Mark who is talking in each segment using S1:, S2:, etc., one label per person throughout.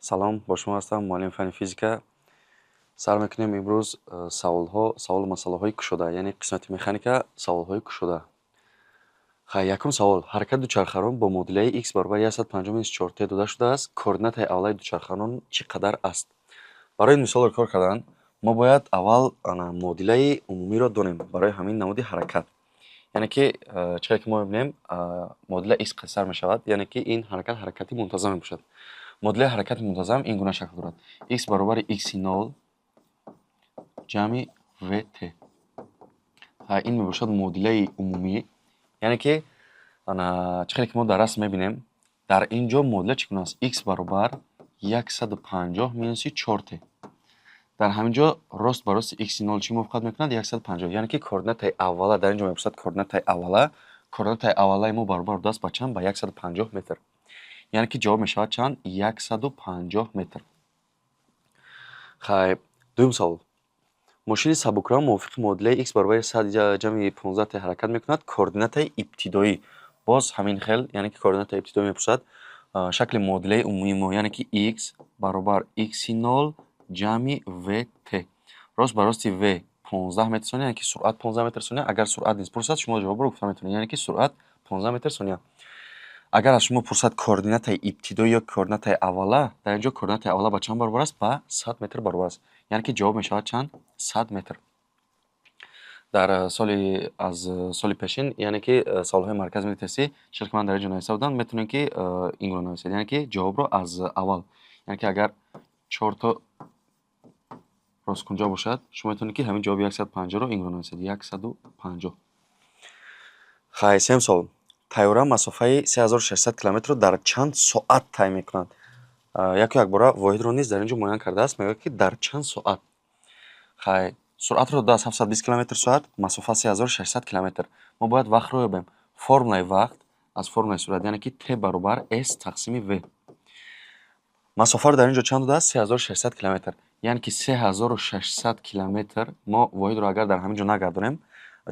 S1: Салом, бо шумо ҳастам, муаллими фанни физика. Сар мекунем имрӯз саволу масъалаҳои кушода, яъне қисмати механика саволҳои кушода. Якум савол. Ҳаракати дучарханон бо модулаи x баробари 150-4t дода шудааст. Координатаи аввалаи дучарханон чӣ қадар аст? Барои ин мисолро кор кардан, мо бояд аввал модулаи умумиро донем барои ҳамин намуди ҳаракат. Яъне ки чизе ки мо мебинем, модула x қисар мешавад, яъне ки ин ҳаракати мунтазам мебошад. Модулаи ҳаракати мунтазам ин гуна шакл дорад. x баробари x0 ҷамъи vt. Ин мебошад модулаи умумӣ. Яъне ки чизе ки мо дар расм мебинем, дар ин ҷо модула чӣ гуна аст? x баробар 150 минуси 4t. Дар ҳамин ҷо рост ба рости x0 чӣ мувофиқат мекунад? 150. Яъне ки координатаи аввала дар ин ҷо мебошад координатаи аввала. Координатаи аввалаи мо баробар будаст ба чанд? Ба 150 метр. яъне ки ҷавоб мешавад чанд? 150 метр. Хай, дуюм савол. Мошини сабукрам мувофиқи модулаи x баробари 100 ҷамъи 15t ҳаракат мекунад. Координатаи ибтидоӣ боз ҳамин хел, яъне ки координатаи ибтидоӣ мебошад шакли модулаи умумии мо, яъне ки x баробар x0 ҷамъи vt. Рост ба рости v 15 метр сония, яъне ки суръат 15 метр сония. Агар суръат низ пурсад, шумо ҷавобро гуфта метавонед, яъне ки суръат 15 метр сония. Агар аз шумо пурсад координатаи ибтидоӣ ё координатаи аввала, дар ин ҷо координатаи аввала ба чанд баробар аст? Ба 100 метр баробар аст. Яъне ки ҷавоб мешавад чанд? 100 метр. Дар аз соли пешин, яъне ки саволҳои марказии тестӣ, чизе ки ман дар ин ҷо нависта будам, метавонем ки ин гуна нависед, яъне ки ҷавобро аз аввал, яъне ки агар 4 то росткунҷа бошад, шумо метавонед ки ҳамин ҷавоби 150-ро ин гуна нависед, 150. Хай, сеюм савол. Тайёра масофаи 3600 километрро дар чанд соат тай мекунад? Якбора воҳидро низ дар ин ҷо муайян кардааст, мегӯяд ки дар чанд соат. Хай, суръатро додаст 720 км/соат, масофа 3600 км. Мо бояд вақтро ёбем. Формулаи вақт аз формулаи суръат, яъне ки t баробар s тақсими v. Масофаро дар ин ҷо чанд додааст? 3600 км. яъне ки 3600 км мо воҳидро агар дар ҳамин ҷо нагардонем,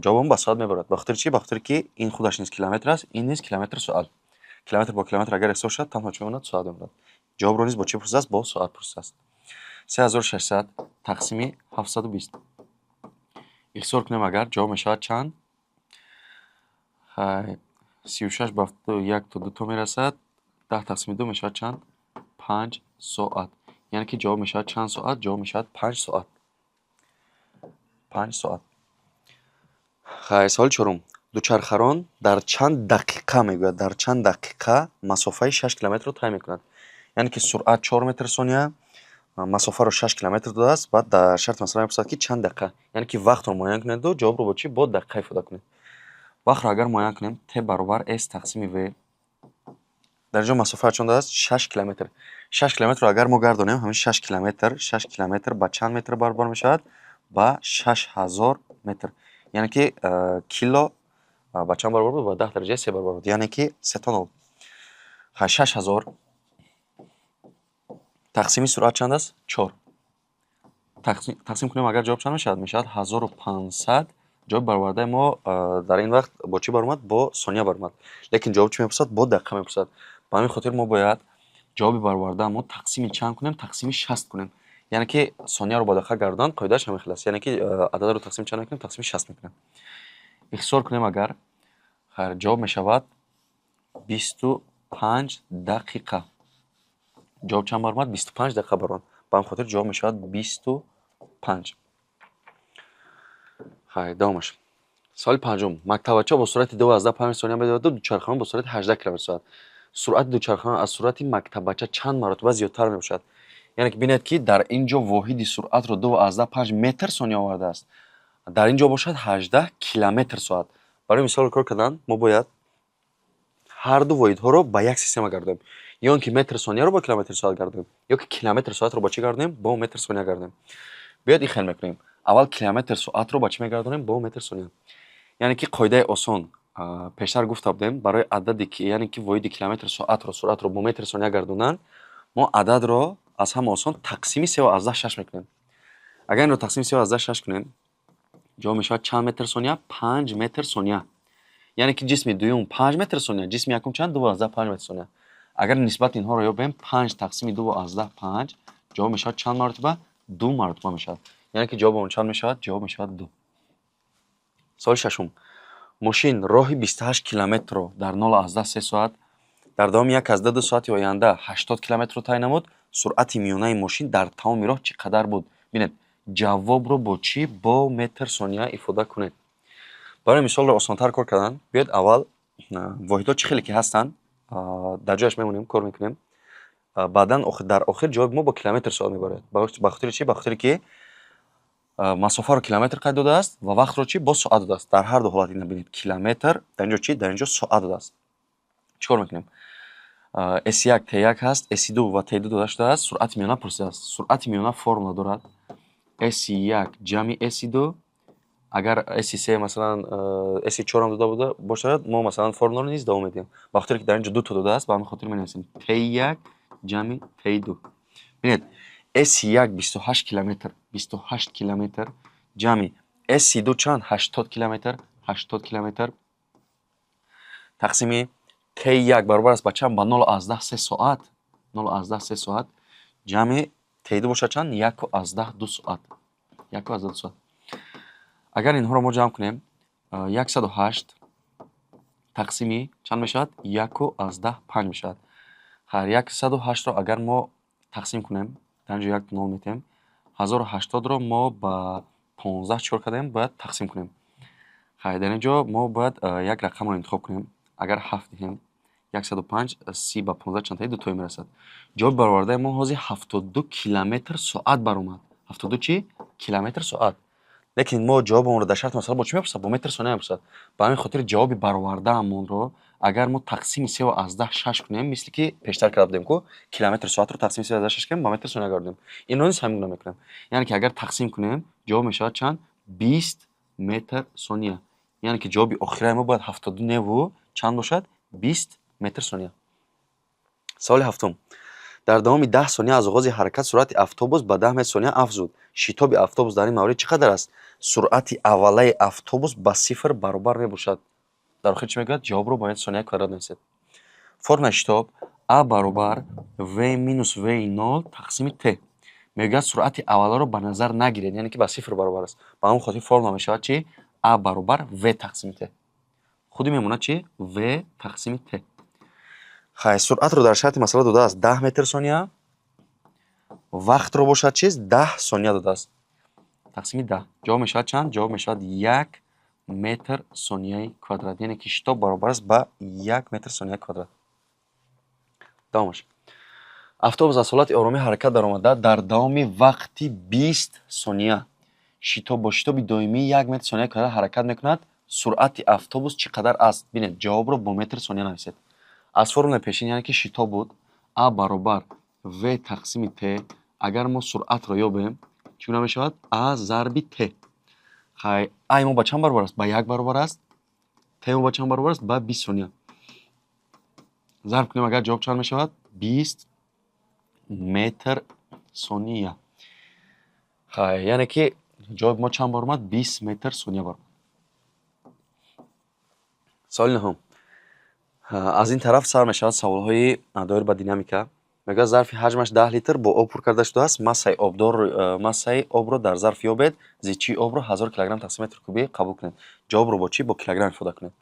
S1: ҷавобамон ба соат мебарад. Ба хотири чӣ? Ба хотире ки ин худаш низ километр аст, ин низ километр соат. Километр бо километр агар ҳисоб шуд, танҳо чӣ мемонад? Соат мемонад. ҷавобро низ бо чӣ пурсидааст? Бо соат пурсидааст. 3600 тақсими 720. ихтисор кунем, агар ҷавоб мешавад чанд? 36 ба 1 то 2 то мерасад. 10 тақсими 2 мешавад чанд? 5 соат. яъне ки ҷавоб мешавад чанд соат? Ҷавоб мешавад 5 соат. 5 соат. Хай, саволи чорум. Дучархарон дар чанд дақиқа мегӯяд, дар чанд дақиқа масофаи 6 километрро тай мекунад. яъне ки суръат 4 метр сония, масофаро 6 километр додааст, баъд дар шарти масъала мепурсад ки чанд дақиқа, яъне ки вақтро муайян кунеду ҷавобро бо чӣ? Бо дақиқа ифода кунед. Вақтро агар муайян кунем, t баробар s тақсими v. дар ин ҷо масофаро чанд додааст? 6 километр. 6 километрро агар мо гардонем, ҳамин 6 километр ба чанд метр баробар мешавад? Ба 6000 метр. яъне ки кило ба чанд баробар буд? Ба 10 дараҷаи 3 баробар буд, яъне ки 3 то 0. 6000 тақсими суръат чанд аст? 4. тақсим кунем, агар ҷавоб чанд мешавад? Мешавад 1500. ҷавоби баровардаи мо дар ин вақт бо чӣ баромад? Бо сония баромад. Лекин ҷавоб чӣ мепурсад? Бо дақиқа мепурсад. Ба ҳамин хотир мо бояд ҷавоби баровардаамон тақсими чанд кунем? Тақсими 60 кунем. яъне ки сонияро ба дақиқа гардодан қоидааш ҳамин хел аст. яъне ки ададро тақсими чанд мекунем? Тақсими 60 мекунем. ихтисор кунем, агар ҷавоб мешавад 25 дақиқа. ҷавоб чанд баромад? 25 дақиқа баромад. Ба ҳамин хотир ҷавоб мешавад 25. Хай, давомаш. Соли панҷум. Мактабача бо суръати 12 метр сония медояду дучарханон бо суръати 18 км/соат. Суръати дучарханон аз суръати мактабача чанд маротиба зиёдтар мебошад? яъне ки бинед ки дар ин ҷо воҳиди суръатро 12 метр сония овардааст. дар ин ҷо бошад 18 км/соат. барои мисол кор кардан, мо бояд ҳар ду воҳидҳоро ба як система гардонем. ё ин ки метр сонияро ба километр соат гардонем, ё ки километр соатро ба чӣ гардонем? Бо метр сония гардонем. биёд ин хел мекунем. аввал километр соатро ба чӣ мегардонем? Бо метр сония. яъне ки қоидаи осон пештар гуфта будем, барои ададе ки яъне ки воҳиди километр соатро суръатро бо метр сония гардондан, мо ададро аз ҳама осон тақсими 3/6 мекунем. агар инро тақсими 3/6 кунем, ҷавоб мешавад чанд метр сония? 5 метр сония. яъне ки ҷисми дуюм 5 метр сония, ҷисми якум чанд? 12 метр сония. агар нисбати инҳоро ёбем 5 тақсими 2 аз 10 5 ҷавоб мешавад чанд маротиба? 2 маротиба мешавад. яъне ки ҷавоб он чанд мешавад? ҷавоб мешавад 2. соли шашум. мошин роҳи 28 километрро дар 0 аз 10 3 соат дар давоми 1 аз 2 соати оянда 80 километрро тай намуд. суръати миёнаи мошин дар тамоми роҳ чӣ қадар буд? бинед ҷавобро бо чӣ? бо метр сония ифода кунед. барои мисолро осонтар кор кардан биёед аввал воҳидҳо чӣ хеле ки ҳастанд дар ҷояш мемонем, кор мекунем. баъдан дар охир ҷавоби мо бо километр соат мебарад. ба хотири чӣ? ба хотире ки масофаро километр қайд додааст ва вақтро чӣ? бо соат додааст. дар ҳар ду ҳолат ина бинед километр, дар инҷо чӣ? дар инҷо соат додааст. чӣ кор мекунем? S1 T1 ҳаст, S2 ва T2 дода шудааст, суръати миёна пурсидааст. суръати миёна формула дорад. S1 ҷамъи S2 агар S3 масалан S4 ам дода буда бошад, мо масалан формуларо низ давом медиҳем. ба хотире ки дар инҷо 2 то додааст, ба ҳамин хотир менависем T1 ҷамъи T2. бинед S1 28 километр, 28 километр ҷамъи S2 чанд? 80 километр, 80 километр тақсими T1 баробар аст ба чанд? ба 0 аз 10 3 соат. 0 аз 10 3 соат ҷамъи T2 бошад чанд? 1 аз 10 2 соат. 1 аз 10 2 соат. агар инҳоро мо ҷамъ кунем 108 тақсими чанд мешавад? 1 аз 10 5 мешавад. ҳар 108ро агар мо тақсим кунем, дар инҷо 1 0 метем, 1080ро мо ба 15 чикор кардем, бояд тақсим кунем. дар инҷо мо бояд як рақамро интихоб кунем. агар 7 диҳем 105 30 ба 15 чанд таи 2 тои мерасад. ҷавоби баровардаи мо ҳозир 72 километр соат баромад. 72 чӣ? Километр соат. лекин мо ҷавобамонро дар шарти масъала бо чӣ мепурсад? бо метр сония мепурсад. ба ҳамин хотир ҷавоби баровардаамонро агар мо тақсими 3 аз 10 6 кунем, мисли ки пештар карда будем ку километр соатро тақсими 3 аз 10 6 кунем, ба метр сония гардонем. инро низ ҳамин гуна мекунем. яъне ки агар тақсим кунем, ҷавоб мешавад чанд? 20 метр сония. яъне ки ҷавоби охираи мо бояд 72 неву чанд бошад? 20 метр сония. соли ҳафтум. дар давоми 10 сония аз оғози ҳаракат суръати автобус ба 10 метр сония афзуд. шитоби автобус дар ин маврид чӣ қадар аст? суръати аввалаи автобус ба 0 баробар мебошад. дар охир чӣ мегӯяд? ҷавобро ба метр сония квадрат нависед. формулаи шитоб А баробар V минус V0 тақсими T. мегӯяд суръати авваларо ба назар нагиред, яъне ки ба 0 баробар аст. ба ҳамон хотир формула мешавад чӣ? А баробар V тақсими T. худи мемонад чӣ? V тақсими T. хай суръатро дар шарти масъала додааст 10 метр сония, вақтро бошад чиз? 10 сония додааст. тақсими 10. ҷавоб мешавад чанд? ҷавоб мешавад 1 метр сонияи квадрат. яъне ки шитоб баробар аст ба 1 метр сонияи квадрат. давомаш. автобус аз ҳолати оромӣ ҳаракат даромада дар давоми вақти 20 сония. шитоб бо шитоби доимӣ 1 метр сонияи квадрат ҳаракат мекунад. суръати автобус чӣ қадар аст? бинед ҷавобро бо метр сония нависед. аз формулаи пешин, яъне ки шитоб буд А баробар V тақсими T. агар мо суръатро ёбем чӣ гуна мешавад? А зарби T. хай А мо ба чанд баробар аст? ба 1 баробар аст. T мо ба чанд баробар аст? ба 20 сония. зарб кунем, агар ҷавоб чанд мешавад? 20 метр сония. хай яъне ки ҷавоби мо чанд баромад? 20 метр сония баромад. соли нӯҳум. аз ин тараф сар мешавад саволҳои доир ба динамика. мегӯяд зарфи ҳаҷмаш 10 литр бо об пур карда шудааст. массаи обро дар зарф ёбед. зичии обро 1000 килограмм тақсим метр кубӣ қабул кунед. ҷавобро бо чӣ? бо килограмм ифода кунед.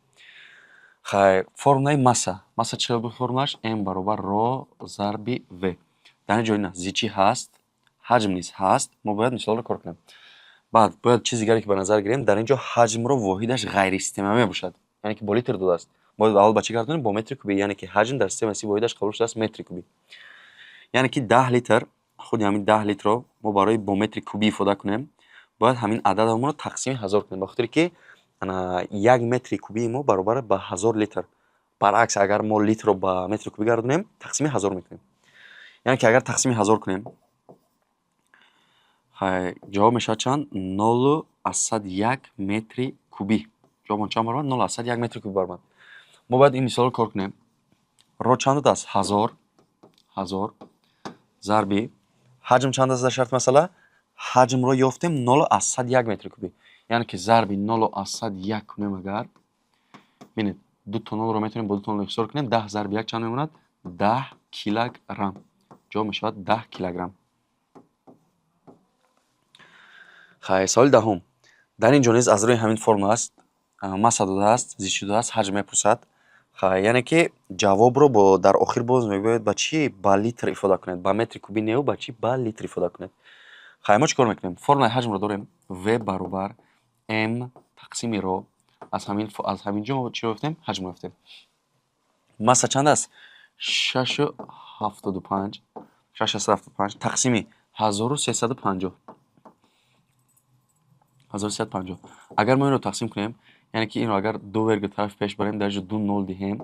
S1: хай формулаи масса чӣ буд формулааш? М баробар ро зарби В. дар ин ҷо ина зичи ҳаст, ҳаҷм низ ҳаст. мо бояд мисолро кор кунем. баъд бояд чизи дигаре ки ба назар гирем. дар ин ҷо ҳаҷмро воҳидаш ғайристисемавӣ мебошад, яъне ки бо литр додааст. бояд аввал ба чӣ гардонем? бо метри кубӣ, яъне ки ҳаҷм дар системаи ҳисобӣ воҳидаш қабул шудааст метри кубӣ. яъне ки 10 литр, худи ҳамин 10 литрро мо барои бо метри кубӣ ифода кунем, бояд ҳамин ададамонро тақсими 1000 кунем, ба хотире ки 1 метри кубии мо баробар ба 1000 литр. баръакс агар мо литрро ба метри кубӣ гардонем, тақсими 1000 мекунем. яъне ки агар тақсими 1000 кунем, ҷавоб мешавад чанд? 0,1 метри кубӣ. ҷавобон чанд баромад? 0,1 метри кубӣ баромад. мо бояд ин мисолро кор кунем. ро чанд додааст? 1000 зарби ҳаҷм чанд аст дар шарти масъала? ҳаҷмро ёфтем 0,1 метри кубӣ. яъне ки зарби 0,1 кунем, агар бинед 2 то 0ро метавонем бо 2 то 0 ҳисор кунем. 10 зарби 1 чанд мемонад? 10 килограмм. ҷавоб мешавад 10 килограмм. хай, соли даҳум. дар ин ҷо низ аз рӯи ҳамин формула аст, масса додааст, зист шудааст, ҳаҷм мепурсад. яъне ки ҷавобро дар охир боз мегӯяд ба чӣ? Ба литр ифода кунед. Ба метри куби неу ба чӣ? Ба литр ифода кунед. хай, мо чӣ кор мекунем? Формулаи ҳаҷмро дорем. В баробар м тақсими ро. аз ҳамин ҷо мо чиро гуфтем? Ҳаҷмро гуфтем. масса чанд аст? 675 тақсими 1350. агар мо инро тақсим кунем, яъне ки инро агар ду вергул тарафи пеш барем, дар ҷо ду нол диҳем,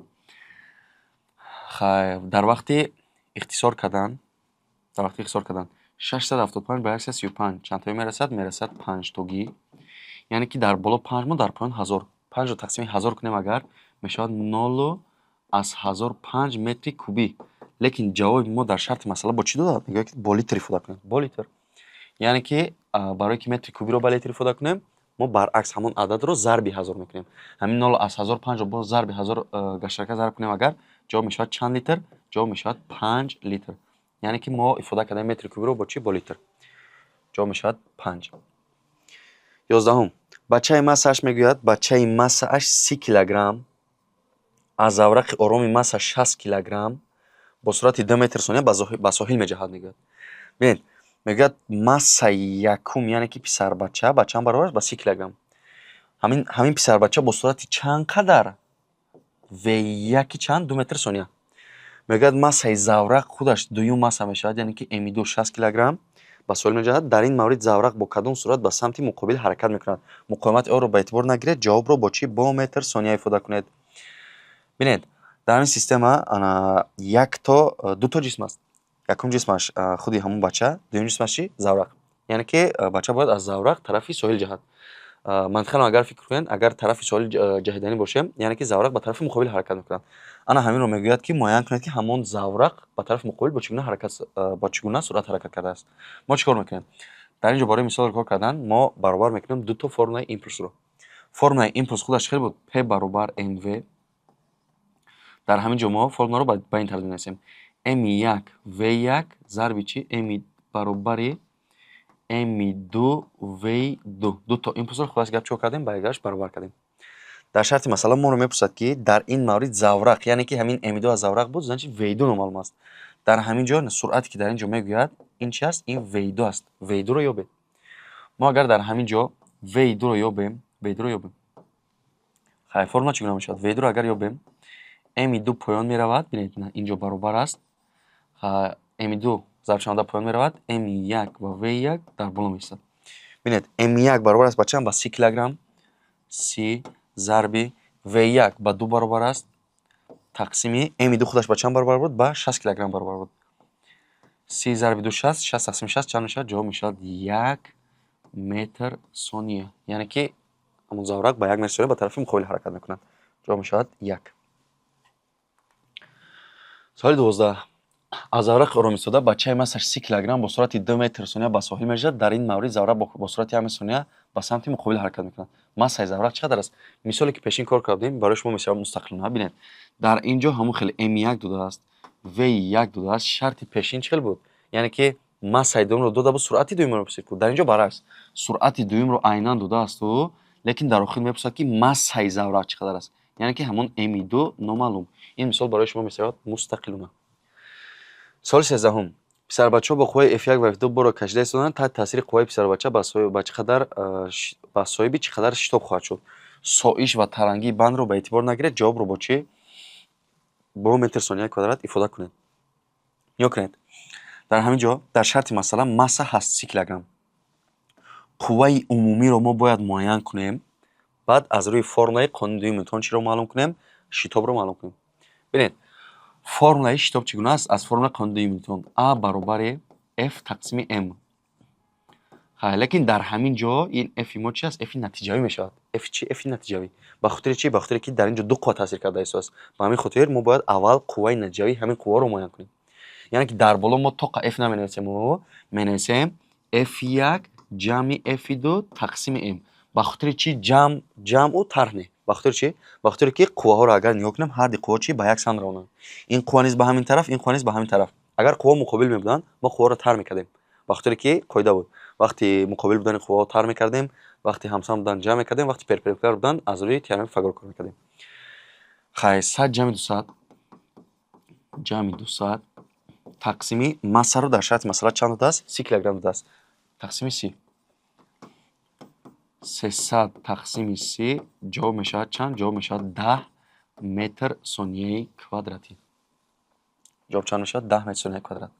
S1: дар вақти ихтисор кардан 675 ба 135 чандтои мерасад? Мерасад 5 тогӣ. яъне ки дар боло 5 мо, дар поён 1000. 5ро тақсими 1000 кунем, агар мешавад 0,1005 метри кубӣ. лекин ҷавоби мо дар шарти масъала бо чӣ додад? Мегӯяд ки бо литр ифода кунем. Бо литр. яъне ки барое ки метри кубиро ба литр ифода кунем, мо баръакс ҳамон ададро зарби 1000 мекунем. ҳамин 0,1005ро бо зарби 1000 гаштарака зарб кунем, агар ҷавоб мешавад чанд литр? ҷавоб мешавад 5 литр. яъне ки мо ифода кардаем метри кубиро бо чӣ? Бо литр. ҷавоб мешавад 5. 11. бачаи массааш мегӯяд бачаи массааш 30 килограмм аз заврақи ороми масса 60 килограмм бо суръати 2 метр сония ба соҳил меҷаҳад. мегӯяд. бинед, мегӯяд массаи якум, яъне ки писарбача ба чанд баробар аст? Ба 30 килограмм. ҳамин писарбача бо суръати чанд қадар? V1 чанд? 2 метр сония. мегӯяд массаи заврақ худаш дуюм масса мешавад, яъне ки м2 60 килограмм ба соҳил меҷаҳад. дар ин маврид заврақ бо кадом сурат ба самти муқобил ҳаракат мекунад? муқоимати онро ба эътибор нагиред, ҷавобро бо чӣ? Бо метр сония ифода кунед. бинед, дар ин система дуто ҷисм аст. якум ҷисмаш худи ҳамон бача, дуюм ҷисмаш чӣ? Заврақ. яъне ки бача бояд аз заврақ тарафи соҳил ҷаҳад. мантиқан агар фикр кунед, агар тарафи соҳил ҷаҳиданӣ бошем, яъне ки заврақ ба тарафи муқобил ҳаракат мекунад. ана ҳаминро мегӯяд ки муайян кунед ки ҳамон заврақ ба тарафи муқобил бо чӣ гуна суръат ҳаракат кардааст. мо чӣ кор мекунем? дар ин ҷо бораи мисолро кор кардан мо баробар мекунем дуто формулаи импулсро. формулаи импулс худаш хел буд? P баробар mv. дар ҳамин ҷо мо формуларо ба ин тартиб менависем. m1 v1 зарби чӣ? m баробари m2 v2. дуто импулсро худаш гап чӣ кардем? Ба якдигараш баробар кардем. дар шарти масъала моро мепурсад ки дар ин маврид заврақ, яъне ки ҳамин m2 аз заврақ буд, значит v2 номаълум аст. дар ҳамин ҷо суръате ки дар ин ҷо мегӯяд ин чи аст? Ин v2 аст. v2ро ёбед. мо агар дар ҳамин ҷо v2ро ёбем, хай, формула чӣ гуна мешавад? v2ро агар ёбем, m2 поён меравад. бинед, ин ҷо баробар аст. m2 зарбшаванда поён меравад, m1 ва v1 дар боло меистад. бинед, m1 баробар аст ба чанд? Ба 30 килограмм. 30 зарби v1 ба 2 баробар аст, тақсими m2 худаш ба чанд баробар буд? Ба 60 килограмм баробар буд. 30 зарби 2 60, 60 тақсими 60 чанд мешавад? ҷавоб мешавад 1 метр сония. яъне ки ҳамон заврақ ба 1 метр сония ба тарафи муқобил ҳаракат мекунад. ҷавоб мешавад 1. соли 12. аз заврақи ором истода бачаи массааш 30 килограмм бо суръати 2 метр сония ба соҳил меҷаҳад. дар ин маврид заврақ бо суръати 1 метр сония ба самти муқобил ҳаракат мекунад. массаи заврақ чӣ қадар аст? мисоле ки пешин кор кардем, барои шумо мешавад мустақилона. бинед, дар ин ҷо ҳамон хеле m1 додааст, v1 додааст. шарти пешин чӣ хел буд? яъне ки массаи дуюмро дода буд, суръати дуюмро мепурсид. дар ин ҷо баръакс, суръати дуюмро айнан додаасту, лекин дар охир мепурсад ки массаи заврақ чӣ қадар аст? яъне ки ҳамон m2 номаълум. ин мисол барои шумо мешавад мустақилона. соли 13. писарбачаҳо бо қувваи F1 ва F2 боро кашида истоданд. таҳти таъсири қувваи писарбача ба соҳиби чӣ қадар шитоб хоҳад шуд? соиш ва тарангии бандро ба эътибор нагиред, ҷавобро бо чӣ? Бо метр сония квадрат ифода кунед. ё кунед, дар ҳамин ҷо дар шарти масъала масса ҳаст 30 килограмм. қувваи умумиро мо бояд муайян кунем. баъд аз рӯи формулаи қонуни дуюми имтиҳон чиро маълум кунем? Шитобро маълум кунем. бинед, формулаи шитоб чӣ гуна аст? аз формулаи қонуни дуюми имтиҳон a баробари f тақсими m. лекин дар ҳамин ҷо ин f мо чи аст? f натиҷавӣ мешавад. f чи? f натиҷавӣ. ба хотири чи? Ба хотире ки дар ин ҷо ду қувва таъсир карда истодааст. ба ҳамин хотир мо бояд аввал қувваи натиҷавии ҳамин қувваро муайян кунем. яъне ки дар боло мо тоқа f наменависем, менависем f1 ҷамъи f2 тақсими m. ба хотири чи? ҷамъу тарҳ не. бахотири чӣ? Бахотире ки қувваҳоро агар нигоҳ кунем ҳарди қувва чӣ ба як сам равонанд. Ин қувва низ ба ҳамин тараф, ин қувва низ ба ҳамин тараф. Агар қувва муқобил мебуданд мо қувваро тар мекардем, бахотире ки қоида буд вақти муқобил будани қувваҳо тар мекардем, вақти ҳамсам буданд ҷамъ мекардем, вақти перпендикулар буданд аз рӯи теореми Пифагор кор мекардем. хай 100 ҷамъи 200 тақсими массаро дар шарти масъала чанд додааст? 30 килограмм додааст. тақсими 30 300 тақсими 30 ҷавоб мешавад чанд? ҷавоб мешавад 10 метр сонияи квадратӣ. ҷавоб чанд мешавад? 10 метр сонияи квадрат.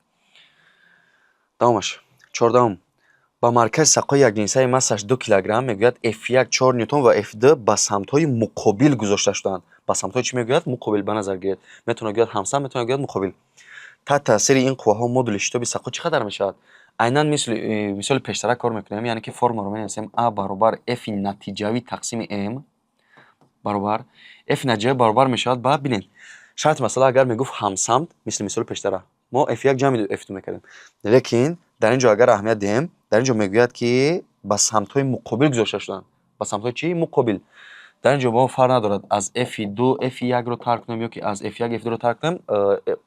S1: давомаш 14. ба маркази сақои якҷинсаи массаш 2 килограмм мегӯяд F1 4 ньютон ва F2 ба самтҳои муқобил гузошта шудаанд. ба самтҳои чӣ мегӯяд? Муқобил ба назар гиред. метавонад гӯяд ҳамсам, метавонад гӯяд муқобил. таҳт таъсири ин қувваҳо модули шитоби сақо чӣ қадар мешавад? айнан мисоли пештара кор мекунем, яъне ки формаро менависем А баробар F натиҷавӣ тақсими M баробар F натиҷавӣ баробар мешавад ба бинед. шарти масъала агар мегуфт ҳамсамт, мисли мисоли пештара, мо F1 ҷамъи F2 мекардем. лекин дар ин ҷо агар аҳамият диҳем, дар ин ҷо мегӯяд ки ба самтҳои муқобил гузошта шуданд. ба самтҳои чӣ? Муқобил. дар ин ҷо мо фарқ надорад аз F2 F1-ро тарк кунем ё ки аз F1 F2-ро тарк кунем,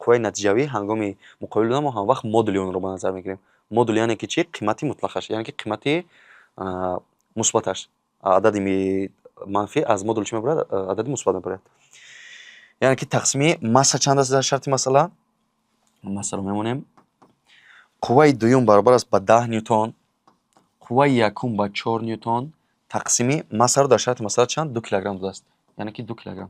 S1: қувваи натиҷавӣ ҳангоми муқобил будан мо ҳамвақт модули онро ба назар мегирем. модул яъне ки чӣ? Қимати мутлақаш, яъне ки қимати мусбаташ. адади манфӣ аз модул чӣ мебарад? адади мусбат мебарад. яъне ки тақсими масса чанд аст дар шарти масъала? массаро мемонем. қувваи дуюм баробар аст ба 10 ньютон, қувваи якум ба 4 ньютон, тақсими массаро дар шарти масъала чанд? 2 килограмм додааст. яъне ки 2 килограмм.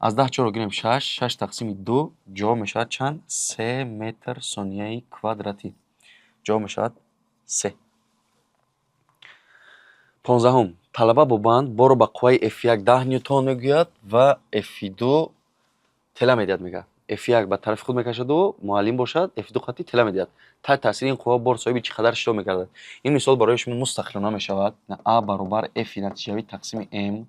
S1: аз 10 4 гирем 6, 6 тақсими 2 ҷавоб мешавад чанд? 3 метр сонияи квадратӣ. ҷавоб мешавад 3. 15. талаба бо банд боро ба қувваи F1 10 ньютон мегӯяд ва F2 тела медиҳад мегӯяд. F1 ба тарафи худ мекашаду муаллим бошад, F2 қати тела медиҳад. таҳт таъсири ин қувва бор соҳиби чӣ қадар шитоб мегардад? ин мисол барои шумо мустақилона мешавад. А баробар F натиҷавӣ тақсими M.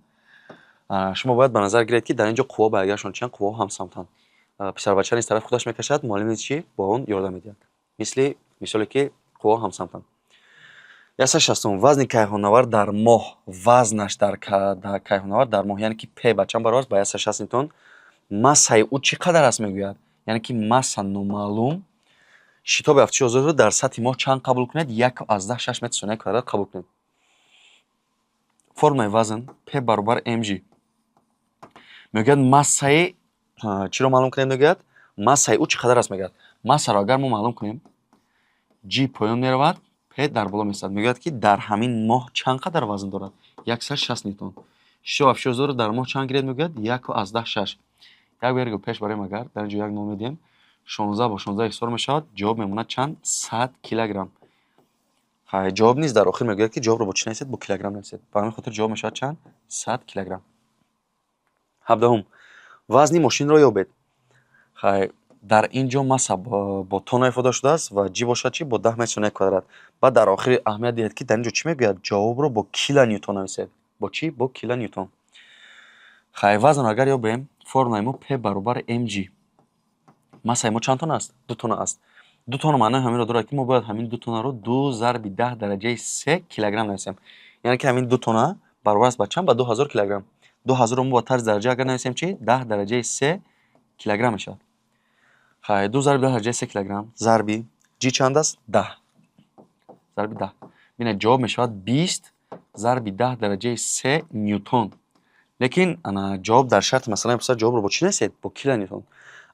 S1: шумо бояд ба назар гиред ки дар ин ҷо қувва ба ягаршон чанд? қувваҳо ҳамсамтанд. писарбача низ тарафи худаш мекашад, муаллим низ чӣ? Ба он ёрдам медиҳад. мисли мисоле ки қувваҳо ҳамсамтанд. 160. вазни кайҳоннавар дар моҳ, вазнаш дар кайҳоннавар дар моҳ, яъне ки П ба чанд баробар аст? Ба 160 ньютон. массаи ӯ чӣ қадар аст мегӯяд? яъне ки масса номаълум. шитоби афтиши озодро дар сатҳи моҳ чанд қабул кунед? 1,6 метр сонияи квадрат қабул кунед. формулаи вазн П баробар mg мегӯяд массаи чиро маълум кунед? мегӯяд массаи ӯ чӣ қадар аст мегӯяд. массаро агар мо маълум кунем, g поён меравад, П дар боло месад. мегӯяд ки дар ҳамин моҳ чанд қадар вазн дорад? 160 ньютон. шитоби афтиши озодро дар моҳ чанд гиред? мегӯяд 1,6. як вергул пеш барем, агар дар ин ҷо як ном медиҳем, 16 бо 16 ҳисор мешавад, ҷавоб мемонад чанд? 100 килограмм. хай ҷавоб низ дар охир мегӯяд ки ҷавобро бо чӣ нависед? Бо килограмм нависед. ба ҳамин хотир ҷавоб мешавад чанд? 100 килограмм. 17. вазни мошинро ёбед. хай дар ин ҷо масса бо тонна ифода шудааст ва ҷи бошад чӣ? Бо 10 метр сонияи квадрат. баъд дар охир аҳамият диҳед ки дар ин ҷо чӣ мегӯяд? ҷавобро бо кила ньютон нависед. бо чӣ? Бо кила ньютон. хай вазнро агар ёбем, формулаи мо П баробар mg. массаи мо чанд тонна аст? 2 тонна аст. 2 тонна маънои ҳаминро дорад ки мо бояд ҳамин 2 тоннаро 2 зарби 10 дараҷаи 3 килограмм нависем. яъне ки ҳамин 2 тонна баробар аст ба чанд? Ба 2000 килограмм. 2000-ро мо ба тарзи дараҷа агар нависем чӣ? 10 дараҷаи 3 килограмм мешавад. хай 2 зарби 10 дараҷаи 3 килограмм зарби ҷи чанд аст? 10 зарби 10. бинед ҷавоб мешавад 20 зарби 10 дараҷаи 3 ньютон. лекин ҷавоб дар шарти масъала мепурсад ҷавобро бо чӣ нависед? Бо кила ньютон.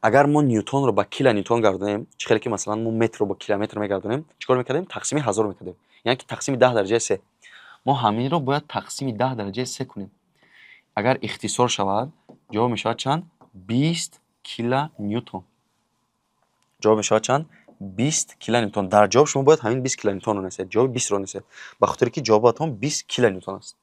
S1: агар мо ньютонро ба кила ньютон гардонем, чӣ хеле ки масалан мо метрро ба километр мегардонем, чӣ кор мекардем? Тақсими 1000 мекардем. яъне ки тақсими 10 дараҷаи 3. мо ҳаминро бояд тақсими 10 дараҷаи 3 кунем. агар ихтисор шавад, ҷавоб мешавад чанд? 20 кила ньютон. ҷавоб мешавад чанд? 20 кила ньютон. дар ҷавоб шумо бояд ҳамин 20 кила ньютонро нависед. ҷавоби 20-ро нависед. ба хотире ки ҷавобатон 20 кила ньютон аст.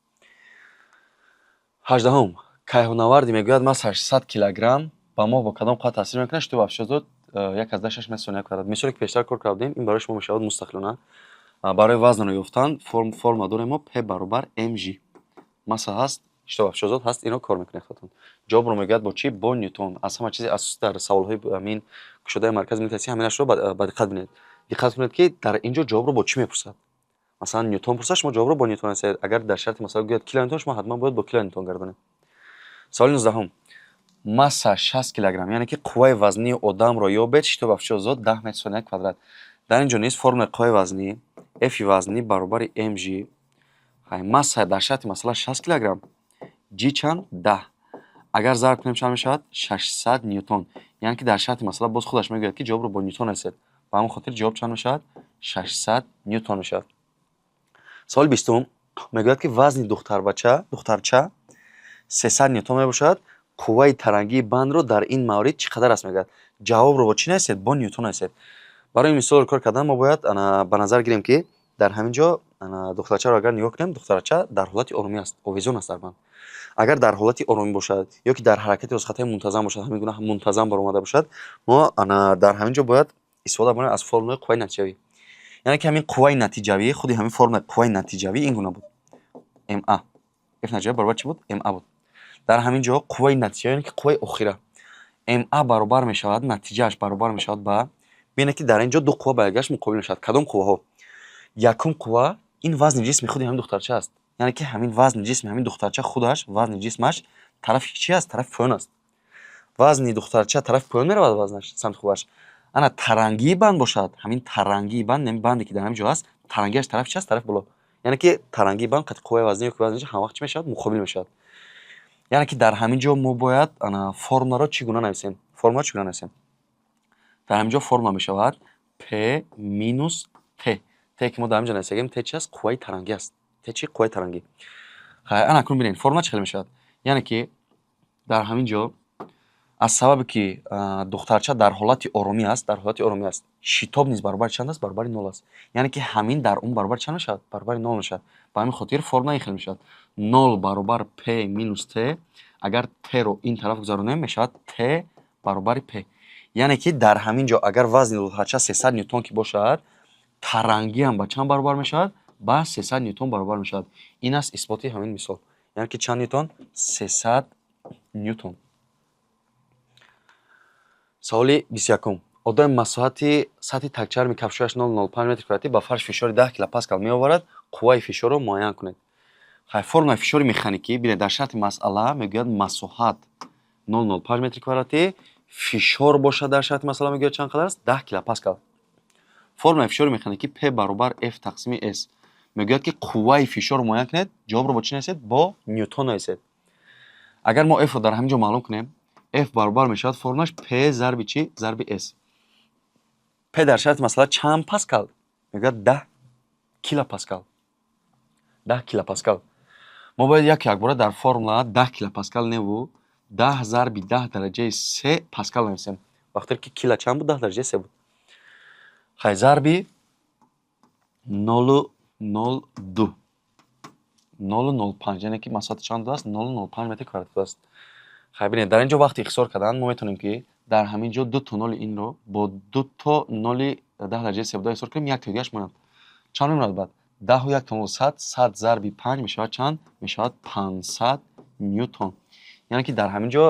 S1: 18. кайҳоннаварди мегӯяд массааш 100 килограмм ба моҳ бо кадом қувва таъсир мекунад? шитоби афтиши озод 1,6 метр сонияи квадрат. мисоле ки пештар кор кардем, ин барои шумо мешавад мустақилона. барои вазнро ёфтан формула дорем мо П баробар mg. масса ҳаст, шитоби афтиши озод ҳаст, инро кор мекунед хотон. ҷавобро мегӯяд бо чӣ? Бо ньютон. аз ҳама чизи асосӣ дар саволҳои амин кушодаи маркази милтаси ҳаминашро ба диққат бинед. диққат кунед ки дар ин ҷо ҷавобро бо чӣ мепурсад. масалан ньютон пурсад, шумо ҷавобро бо ньютон нависед. агар дар шарти масъала гӯяд кила ньютон, шумо ҳатман бояд бо кила ньютон гардонед. саволи 19. масса 60 килограмм, яъне ки қувваи вазнии одамро ёбед 10 метр сони квадрат. дар ин ҷо низ формулаи қувваи вазнӣ f вазнӣ баробари mg. масса дар шарти масъала 60 килограмм, g чанд 10. агар зарб кунем чанд мешавад? 600 ньютон. яъне ки дар шарти масъала боз худаш мегӯяд ки ҷавобро бо ньютон ҳасед. ба ҳамон хотир ҷавоб чанд мешавад? 600 ньютон мешавад. саволи 20 мегӯяд ки вазни духтарча 300 ньютон мебошад. қувваи тарангии бандро дар ин маврид чӣ қадар аст мегӯяд. ҷавобро бо чӣ нависед? Бо ньютон нависед. барои мисолро кор кардан мо бояд ба назар гирем ки дар ҳамин ҷо духтарчаро агар нигоҳ кунем, духтарча дар ҳолати оромӣ аст, овезон аст дар банд. агар дар ҳолати оромӣ бошад ё ки дар ҳаракати рӯзхатаи мунтазам бошад, ҳамин гуна мунтазам баромада бошад, мо дар ҳамин ҷо бояд истифода барем аз формулаи қувваи натиҷавӣ. яъне ки ҳамин қувваи натиҷавӣ, худи ҳамин формулаи қувваи натиҷавӣ ин гуна буд. ма f натиҷавӣ баробар чӣ буд? ма буд. дар ҳамин ҷо қувваи натиҷавӣ, яъне ки қувваи охира, ма баробар мешавад, натиҷааш баробар мешавад ба, бинед ки дар ин ҷо ду қувва ба якдигаш муқобил мешавад. кадом қувваҳо? якум қувва ин вазни ҷисми худи ҳамин духтарча аст. яъне ки ҳамин вазни ҷисми ҳамин духтарча худаш, вазни ҷисмаш тарафи чӣ аст? Тарафи поён аст. вазни духтарча тарафи поён меравад, вазнаш самти хубаш. ана тарангии банд бошад, ҳамин тарангии банд, нами банде ки дар ҳамин ҷо аст, тарангиаш тарафи чӣ аст? Тарафи боло. яъне ки тарангии банд қати қувваи вазни ё ки вазни ҳама вақт чӣ мешавад? Муқобил мешавад. яъне ки дар ҳамин ҷо мо бояд формуларо чӣ гуна нависем? формула чӣ гуна нависем? дар ҳамин ҷо формула мешавад p минус t. т ки мо дар ҳамин ҷо нависагем, т чӣ аст? Қувваи тарангӣ аст. т чӣ? Қувваи тарангӣ. ана акнун бинед формула чӣ хел мешавад? яъне ки дар ҳамин ҷо аз сабабе ки духтарча дар ҳолати оромӣ аст, шитоб низ баробари чанд аст? Баробари 0 аст. яъне ки ҳамин дар он баробари чанд мешавад? Баробари 0 мешавад. ба ҳамин хотир формула ин хел мешавад. 0 баробар p минус t. агар t-ро ин тараф гузаронем мешавад t баробари p. яъне ки дар ҳамин ҷо агар вазни духтарча 300 ньютон ки бошад, тарангӣ ҳам ба чанд баробар мешавад? Ба 300 ньютон баробар мешавад. ин аст исботи ҳамин мисол. яъне ки чанд ньютон? 300 ньютон. саволи 21. одами масоҳати сатҳи тагчарми кафшояш 0.05 метр квадратӣ ба фарш фишори 10 килопаскал меоварад. қувваи фишорро муайян кунед. формулаи фишори механикӣ бинед дар шарти масъала мегӯяд масоҳат 0.05 метр квадратӣ, фишор бошад дар шарти масъала мегӯяд чанд қадар аст? 10 килопаскал. формулаи фишори механикӣ p баробар f тақсими s мегӯяд ки қувваи фишор муайян кунед. ҷавобро бо чӣ нависед? Бо ньютон нависед. агар мо f ро дар ҳамин ҷо маълум кунем, f баробар мешавад формулаш p зарби чӣ? Зарби s. p дар шарти масъала чанд паскал? мегӯяд 10 килопаскал. 10 килопаскал. мо бояд якбора дар формула 10 килопаскал неву 10 зарби 10 дараҷаи 3 паскал нависем. вақте ки кило чанд буд? 10 дараҷаи 3 буд. зарби 0.02 0.05, яъне ки масоҳати чанд аст? 0.05 метр квадратӣ аст. бинед дар ин ҷо вақти ихтисор кардан мо метавонем ки дар ҳамин ҷо 2 то 0 инро бо 2 то 0 10 дараҷаи 3 буда ихтисор кунем, як то дигаш монад. чанд мемонад баъд? 10 1 то 0 100, 100 зарби 5 мешавад чанд? мешавад 500 ньютон. яъне ки дар ҳамин ҷо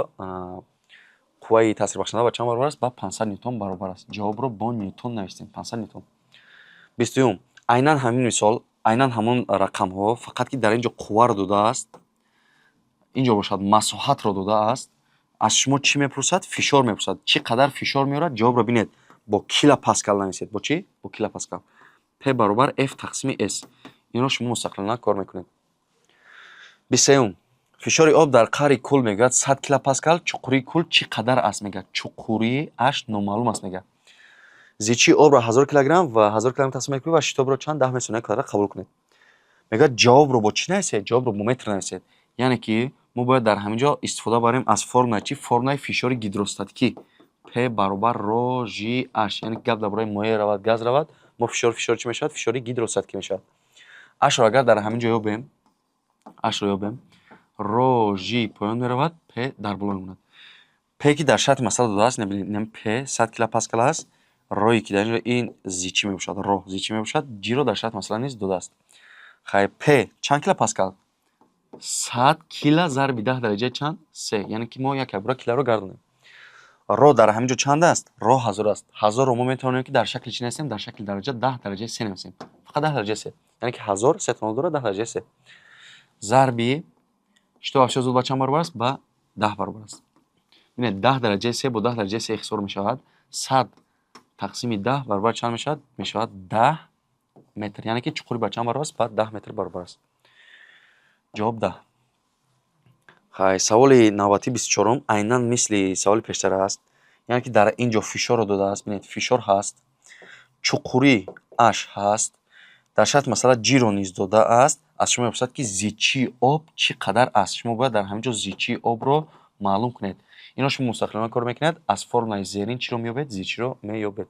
S1: қувваи таъсирбахшанда ба чанд баробар аст? Ба 500 ньютон баробар аст. ҷавобро бо ньютон навистем. 500 ньютон. 20. айнан ҳамин мисол, айнан ҳамон рақамҳо, фақат ки дар ин ҷо қувваро додааст, ин ҷо бошад масоҳатро додааст. аз шумо чӣ мепурсад? Фишор мепурсад. чӣ қадар фишор меорад? ҷавобро бинед бо килопаскал нависед. бо чӣ? Бо килопаскал. p баробар f тақсими s. инро шумо мустақилана кор мекунед. 23. фишори об дар қаъри кӯл мегӯяд 100 килопаскал. чуқурии кӯл чӣ қадар аст мегӯяд. чуқуриаш номаълум аст мегӯяд. зичии обро 1000 килограмм ва 1000 килограмм тақсим мекунед ва шитобро чанд? 10 метр сони квадрат қабул кунед. мегӯяд ҷавобро бо чӣ нависед? ҷавобро бо метр нависед. яъне ки мо бояд дар ҳамин ҷо истифода барем аз формула чӣ? Формулаи фишори гидростатикӣ. p баробар ро жи h. яъне ки гап дар бораи моеъ равад, газ равад, мо фишор чӣ мешавад? Фишори гидростатикӣ мешавад. h ро агар дар ҳамин ҷо ёбем, ро жи поён меравад, p дар боло мемонад. p ки дар шарти масъала додааст, нем p 100 килопаскал аст. рои ки дар ин ҷо ин зичи мебошад, ро зичи мебошад. ҷиро дар шарти масъала низ додааст. p чанд килопаскал? 100 кило зарби 10 дараҷаи чанд? 3. яъне ки мо якбора килоро гардонем. ро дар ҳамин ҷо чанд аст? ро 1000 аст. 1000 ро мо метавонем ки дар шакли чӣ нависем? Дар шакли дараҷа 10 дараҷаи 3 нависем. фақат 10 дараҷаи 3. яъне ки 1000 3 то 0 10 дараҷаи 3. зарби 8 ба чанд баробар аст? Ба 10 баробар аст. бинед 10 дараҷаи 3 бо 10 дараҷаи 3 ихтисор мешавад. 100 тақсими 10 баробар чанд мешавад? Мешавад 10 метр. Яъне ки чуқури ба чанд баробар аст? Ба 10 метр баробар аст. ҷавоб 10. хай, саволи навбати 24 айнан мисли саволи пештар аст. яъне ки дар ин ҷо фишорро додааст. бинед фишор ҳаст, чуқури аш ҳаст, дар шарти масъала ҷиро низ додааст. аз шумо мепурсад ки зичии об чӣ қадар аст. шумо бояд дар ҳамин ҷо зичии обро маълум кунед. инро шумо мустақилона кор мекунед. аз формулаи зерин чиро меёбед? Зичиро меёбед.